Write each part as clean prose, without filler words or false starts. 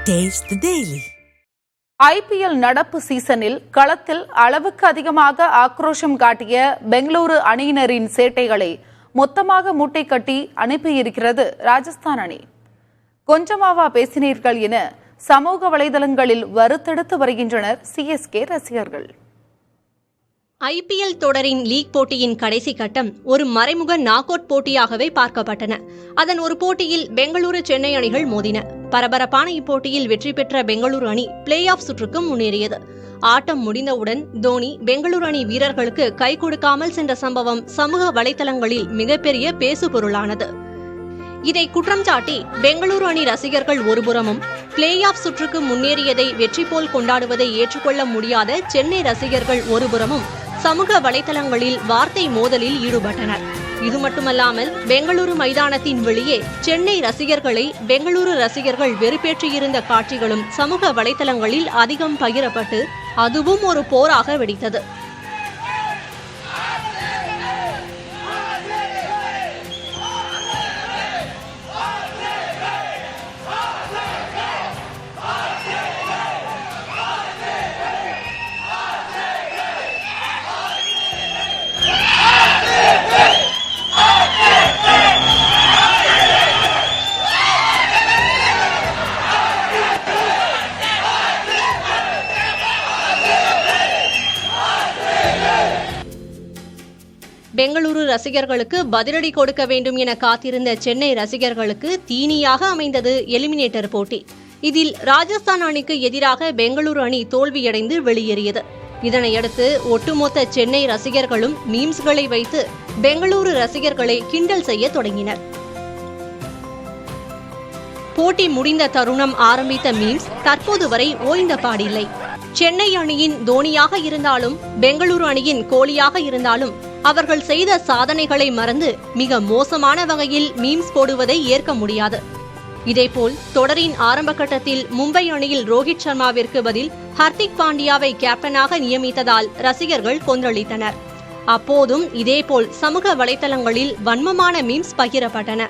Taste the Daily. IPL நடப்பு சீசனில் களத்தில் அளவுக்கு அதிகமாக ஆக்ரோஷம் காட்டிய பெங்களூரு அணியினரின் சேட்டைகளை மொத்தமாக மூட்டை கட்டி அனுப்பியிருக்கிறது ராஜஸ்தான் அணி. கொஞ்சமாவா பேசினீர்கள் என சமூக வலைதளங்களில் வருத்தெடுத்து வருகின்றனர் CSK ரசிகர்கள். IPL தொடரின் லீக் போட்டியின் கடைசி கட்டம் ஒரு மறைமுக நாக் அவுட் போட்டியாகவே பார்க்கப்பட்டன. அதன் ஒரு போட்டியில் பெங்களூரு சென்னை அணிகள் மோதின. பரபரப்பான இப்போட்டியில் வெற்றி பெற்ற பெங்களூரு அணி பிளே ஆஃப் சுற்றுக்கு முன்னேறியது. ஆட்டம் முடிந்தவுடன் தோனி பெங்களூரு அணி வீரர்களுக்கு கை கொடுக்காமல் சென்ற சம்பவம் சமூக வலைதளங்களில் மிகப்பெரிய பேசுபொருளானது. இதை குற்றம் சாட்டி பெங்களூரு அணி ரசிகர்கள் ஒருபுறமும், பிளே ஆஃப் சுற்றுக்கு முன்னேறியதை வெற்றி போல் கொண்டாடுவதை ஏற்றுக்கொள்ள முடியாத சென்னை ரசிகர்கள் ஒருபுறமும் சமூக வலைதளங்களில் வார்த்தை மோதலில் ஈடுபட்டனர். இது மட்டுமல்லாமல் பெங்களூரு மைதானத்தின் வெளியே சென்னை ரசிகர்களை பெங்களூரு ரசிகர்கள் வெறுப்பேற்றியிருந்த காட்சிகளும் சமூக வலைதளங்களில் அதிகம் பகிரப்பட்டு அதுவும் ஒரு போராக வெடித்தது. பெங்களூரு ரசிகர்களுக்கு பதிலடி கொடுக்க வேண்டும் என காத்திருந்த சென்னை ரசிகர்களுக்கு தீனியாக அமைந்தது எலிமினேட்டர் போட்டி. இதில் ராஜஸ்தான் அணிக்கு எதிராக பெங்களூரு அணி தோல்வியடைந்து வெளியேறியது. இதனையடுத்து ஒட்டுமொத்த சென்னை ரசிகர்களும் மீம்ஸ்களை வைத்து பெங்களூரு ரசிகர்களை கிண்டல் செய்ய தொடங்கினர். போட்டி முடிந்த தருணம் ஆரம்பித்த மீம்ஸ் தற்போது வரை ஓய்ந்த பாடில்லை. சென்னை அணியின் தோனியாக இருந்தாலும் பெங்களூரு அணியின் கோலியாக இருந்தாலும் அவர்கள் செய்த சாதனைகளை மறந்து மிக மோசமான வகையில் மீம்ஸ் போடுவதை ஏற்க முடியாது. இதேபோல் தொடரின் ஆரம்ப கட்டத்தில் மும்பை அணியில் ரோஹித் சர்மாவிற்கு பதில் ஹர்திக் பாண்டியாவை கேப்டனாக நியமித்ததால் ரசிகர்கள் கொந்தளித்தனர். அப்போதும் இதேபோல் சமூக வலைதளங்களில் வன்மமான மீம்ஸ் பகிரப்பட்டன.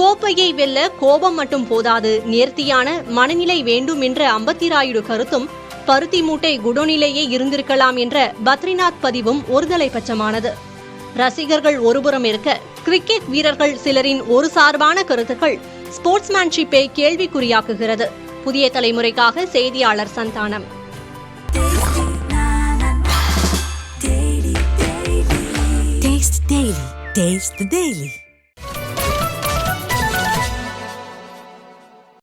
கோப்பையை வெல்ல கோபம் மட்டும் போதாது, நேர்த்தியான மனநிலை வேண்டும் என்ற அம்பத்தி ராயுடு கருத்தும், பருத்தி மூட்டை குடோனிலேயே இருந்திருக்கலாம் என்ற பத்ரிநாத் பதிவும் ஒருதலை பட்சமானது. ரசிகர்கள் ஒருபுறம் இருக்க, கிரிக்கெட் வீரர்கள் சிலரின் ஒரு சார்பான கருத்துக்கள் ஸ்போர்ட்ஸ்மேன்ஷிப்பை கேள்விக்குறியாக்குகிறது. புதிய தலைமுறைக்காக செய்தியாளர் சந்தானம். Taste the Daily.